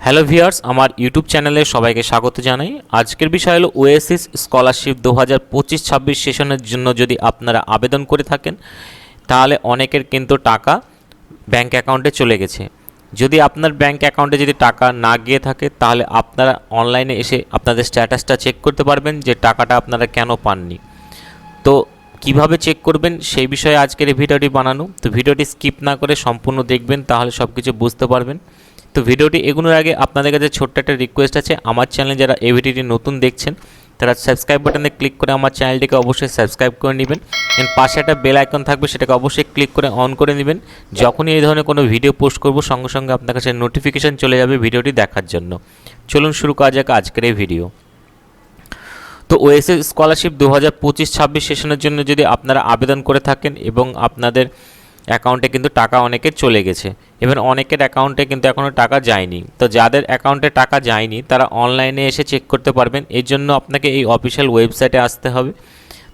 Hello viewers, আমার YouTube চ্যানেলে সবাইকে স্বাগত জানাই। আজকের বিষয় হলো ওএসিস স্কলারশিপ 2025-26 সেশনের জন্য যদি আপনারা আবেদন করে থাকেন তাহলে অনেকের কিন্তু টাকা ব্যাংক অ্যাকাউন্টে চলে গেছে। যদি আপনার ব্যাংক অ্যাকাউন্টে যদি টাকা না গিয়ে থাকে তাহলে আপনারা অনলাইনে এসে আপনাদের স্ট্যাটাসটা চেক করতে পারবেন যে টাকাটা আপনারা কেন পাননি। তো কিভাবে চেক করবেন সেই বিষয়ে আজকের এই ভিডিওটি বানানো। তো ভিডিওটি স্কিপ না করে সম্পূর্ণ দেখবেন, তাহলে সব কিছু বুঝতে পারবেন। তো ভিডিওটি এগোনোর আগে আপনাদের কাছে ছোট্ট একটা রিকোয়েস্ট আছে, আমার চ্যানেলে যারা এই ভিডিওটি নতুন দেখছেন তারা সাবস্ক্রাইব বাটনে ক্লিক করে আমার চ্যানেলটিকে অবশ্যই সাবস্ক্রাইব করে নেবেন। এর পাশে একটা বেল আইকন থাকবে, সেটাকে অবশ্যই ক্লিক করে অন করে নেবেন। যখনই এই ধরনের কোনো ভিডিও পোস্ট করব সঙ্গে সঙ্গে আপনার কাছে নোটিফিকেশান চলে যাবে ভিডিওটি দেখার জন্য। চলুন শুরু করা যাক আজকের এই ভিডিও। তো ওএসএস স্কলারশিপ 2025-26 সেশনের জন্য যদি আপনারা আবেদন করে থাকেন এবং আপনাদের অ্যাকাউন্টে কিন্তু টাকা অনেকের চলে গেছে, এবার অনেকের অ্যাকাউন্টে কিন্তু এখনও টাকা যায়নি। তো যাদের অ্যাকাউন্টে টাকা যায়নি তারা অনলাইনে এসে চেক করতে পারবেন। এর জন্য আপনাকে এই অফিসিয়াল ওয়েবসাইটে আসতে হবে।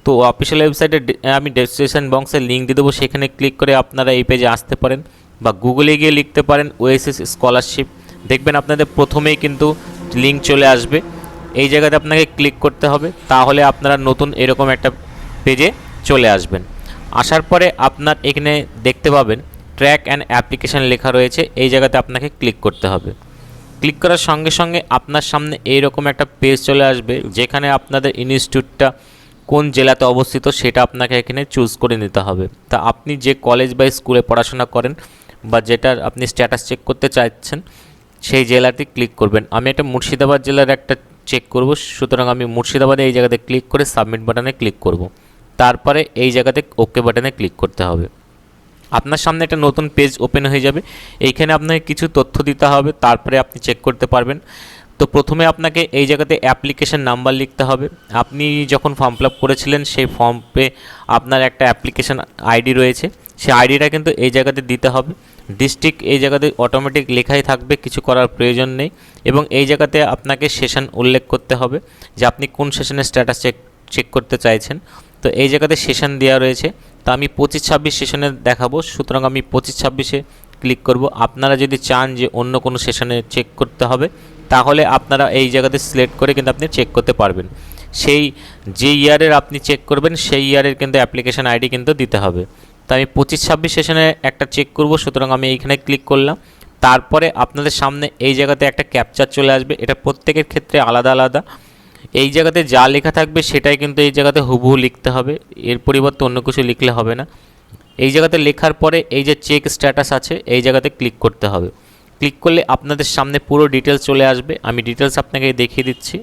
তো অফিসিয়াল ওয়েবসাইটে আমি ডেসক্রিপশন বক্সে লিঙ্ক দিয়ে দেবো, সেখানে ক্লিক করে আপনারা এই পেজে আসতে পারেন বা গুগলে গিয়ে লিখতে পারেন ওএসএস স্কলারশিপ। দেখবেন আপনাদের প্রথমেই কিন্তু লিঙ্ক চলে আসবে। এই জায়গাতে আপনাকে ক্লিক করতে হবে, তাহলে আপনারা নতুন এরকম একটা পেজে চলে আসবেন। আসার পরে আপনার এখানে দেখতে পাবেন ট্র্যাক অ্যান্ড অ্যাপ্লিকেশান লেখা রয়েছে, এই জায়গাতে আপনাকে ক্লিক করতে হবে। ক্লিক করার সঙ্গে সঙ্গে আপনার সামনে এইরকম একটা পেজ চলে আসবে, যেখানে আপনাদের ইনস্টিটিউটটা কোন জেলাতে অবস্থিত সেটা আপনাকে এখানে চুজ করে নিতে হবে। তা আপনি যে কলেজ বা স্কুলে পড়াশোনা করেন বা যেটার আপনি স্ট্যাটাস চেক করতে চাইছেন সেই জেলাতে ক্লিক করবেন। আমি একটা মুর্শিদাবাদ জেলার একটা চেক করব, সুতরাং আমি মুর্শিদাবাদে এই জায়গাতে ক্লিক করে সাবমিট বাটনে ক্লিক করব। তারপরে এই জায়গাতে ওকে বাটনে ক্লিক করতে হবে। আপনার সামনে একটা নতুন পেজ ওপেন হয়ে যাবে। এইখানে আপনাকে কিছু তথ্য দিতে হবে, তারপরে আপনি চেক করতে পারবেন। তো প্রথমে আপনাকে এই জায়গাতে অ্যাপ্লিকেশন নাম্বার লিখতে হবে। আপনি যখন ফর্ম ফিল আপ করেছিলেন সেই ফর্মে আপনার একটা অ্যাপ্লিকেশন আইডি রয়েছে, সেই আইডিটা কিন্তু এই জায়গাতে দিতে হবে। ডিস্ট্রিক্ট এই জায়গাতে অটোমেটিক লেখাই থাকবে, কিছু করার প্রয়োজন নেই। এবং এই জায়গাতে আপনাকে সেশন উল্লেখ করতে হবে যে আপনি কোন সেশনের স্ট্যাটাস চেক করতে চাইছেন। তো এই জায়গাতে সেশন দেওয়া রয়েছে, তো আমি 25-26 সেশনে দেখাবো, সুতরাং আমি 25-26-এ ক্লিক করব। আপনারা যদি চান যে অন্য কোনো সেশনে চেক করতে হবে তাহলে আপনারা এই জায়গাতে সিলেক্ট করে কিন্তু আপনি চেক করতে পারবেন। সেই যে ইয়ারের আপনি চেক করবেন সেই ইয়ারের কিন্তু অ্যাপ্লিকেশন আইডি কিন্তু দিতে হবে। তো আমি 25-26 সেশনে একটা চেক করব, সুতরাং আমি এইখানে ক্লিক করলাম। তারপরে আপনাদের সামনে এই জায়গাতে একটা ক্যাপচার চলে আসবে, এটা প্রত্যেকের ক্ষেত্রে আলাদা আলাদা। এই জায়গাতে যা লেখা থাকবে সেটাই কিন্তু এই জায়গাতে হুবহু লিখতে হবে, এর পরিবর্তে অন্য কিছু লিখলে হবে না। এই জায়গাতে লেখার পরে এই যে চেক স্ট্যাটাস আছে এই জায়গাতে ক্লিক করতে হবে। ক্লিক করলে আপনাদের সামনে পুরো ডিটেলস চলে আসবে, আমি ডিটেলস আপনাকে দেখিয়ে দিচ্ছি।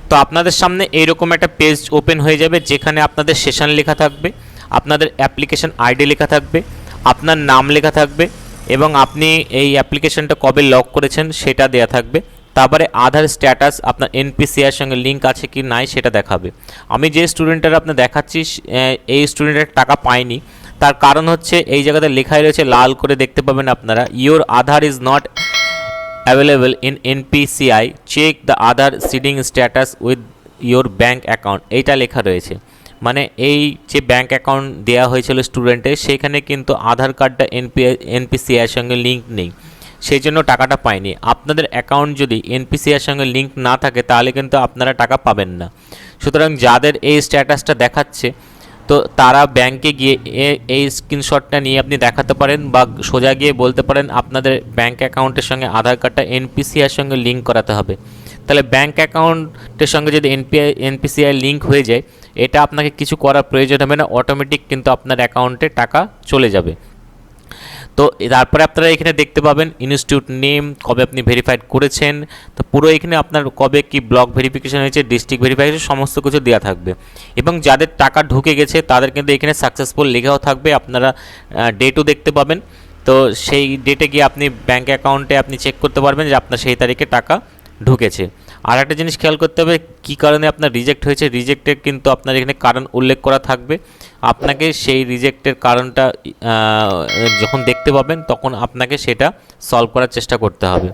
তো আপনাদের সামনে এইরকম একটা পেজ ওপেন হয়ে যাবে, যেখানে আপনাদের সেশন লেখা থাকবে, আপনাদের অ্যাপ্লিকেশন আইডি লেখা থাকবে, আপনার নাম লেখা থাকবে এবং আপনি এই অ্যাপ্লিকেশনটা কবে লক করেছেন সেটা দেওয়া থাকবে। তারপরে আধার স্ট্যাটাস আপনার এনপিসিআইয়ের সঙ্গে লিঙ্ক আছে কি নাই সেটা দেখাবে। আমি যে স্টুডেন্টের আপনার দেখাচ্ছি এই স্টুডেন্টের টাকা পায়নি, তার কারণ হচ্ছে এই জায়গাতে লেখাই রয়েছে, লাল করে দেখতে পাবেন আপনারা, your Aadhaar is not available in NPCI, check the Aadhaar seeding status with your bank account, এইটা লেখা রয়েছে। মানে এই যে ব্যাঙ্ক অ্যাকাউন্ট দেওয়া হয়েছিল স্টুডেন্টের, সেখানে কিন্তু আধার কার্ডটা এনপিসিআইয়ের সঙ্গে লিঙ্ক নেই, সেই জন্য টাকাটা পায়নি। আপনাদের অ্যাকাউন্ট যদি এনপিসিআইয়ের সঙ্গে লিঙ্ক না থাকে তাহলে কিন্তু আপনারা টাকা পাবেন না। সুতরাং যাদের এই স্ট্যাটাসটা দেখাচ্ছে তো তারা ব্যাংকে গিয়ে এই স্ক্রিনশটটা নিয়ে আপনি দেখাতে পারেন বা সোজা গিয়ে বলতে পারেন আপনাদের ব্যাঙ্ক অ্যাকাউন্টের সঙ্গে আধার কার্ডটা এনপিসিআইয়ের সঙ্গে লিঙ্ক করাতে হবে। তাহলে ব্যাঙ্ক অ্যাকাউন্টের সঙ্গে যদি এনপিসিআই লিঙ্ক হয়ে যায়, এটা আপনাকে কিছু করার প্রয়োজন হবে না, অটোমেটিক কিন্তু আপনার অ্যাকাউন্টে টাকা চলে যাবে। তো তারপরে আপনারা এখানে দেখতে পাবেন ইনস্টিটিউট নেম, কবে আপনি ভেরিফাইড করেছেন, তো পুরো এখানে আপনার কবে কি ব্লক ভেরিফিকেশন হয়েছে, ডিস্ট্রিক্ট ভেরিফিকেশন, সমস্ত কিছু দেওয়া থাকবে। এবং যাদের টাকা ঢুকে গেছে তাদের কিন্তু এখানে সাকসেসফুল লেখাও থাকবে, আপনারা ডেটও দেখতে পাবেন। তো সেই ডেটে গিয়ে আপনি ব্যাঙ্ক অ্যাকাউন্টে আপনি চেক করতে পারবেন যে আপনার সেই তারিখে টাকা ঢুকেছে। আর একটা জিনিস খেয়াল করতে হবে, কী কারণে আপনার রিজেক্ট হয়েছে, রিজেক্টের কিন্তু আপনার এখানে কারণ উল্লেখ করা থাকবে। আপনাকে সেই রিজেক্টের কারণটা যখন দেখতে পাবেন তখন আপনাকে সেটা সলভ করার চেষ্টা করতে হবে।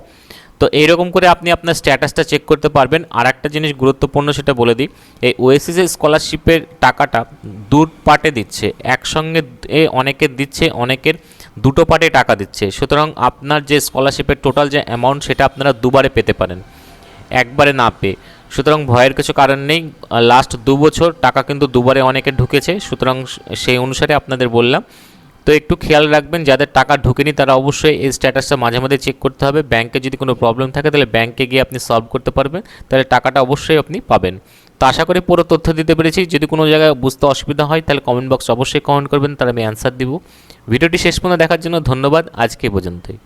তো এইরকম করে আপনি আপনার স্ট্যাটাসটা চেক করতে পারবেন। আর একটা জিনিস গুরুত্বপূর্ণ সেটা বলে দিই, এই ওএসিস স্কলারশিপের টাকাটা দু পার্টে দিচ্ছে, একসঙ্গে অনেকের দিচ্ছে, অনেকের দুটো পার্টে টাকা দিচ্ছে। সুতরাং আপনার যে স্কলারশিপের টোটাল যে অ্যামাউন্ট সেটা আপনারা দুবারে পেতে পারেন, একবারে না পেয়ে। সুতরাং ভয়ের কিছু কারণ নেই। লাস্ট 2 বছর টাকা কিন্তু দুবারে অনেকে ঢুকেছে, সুতরাং সেই অনুসারে আপনাদের বললাম। তো একটু খেয়াল রাখবেন, যাদের টাকা ঢুকেনি তারা অবশ্যই এই স্ট্যাটাসটা মাঝে মাঝে চেক করতে হবে। ব্যাংকে যদি কোনো প্রবলেম থাকে তাহলে ব্যাংকে গিয়ে আপনি সলভ করতে পারবেন, তাহলে টাকাটা অবশ্যই আপনি পাবেন। তো আশা করি পুরো তথ্য দিতে পেরেছি। যদি কোনো জায়গায় বুঝতে অসুবিধা হয় তাহলে কমেন্ট বক্সে অবশ্যই কমেন্ট করবেন, তাহলে আমি অ্যান্সার দিব। ভিডিওটি শেষ পর্যন্ত দেখার জন্য ধন্যবাদ। আজকে পর্যন্তই।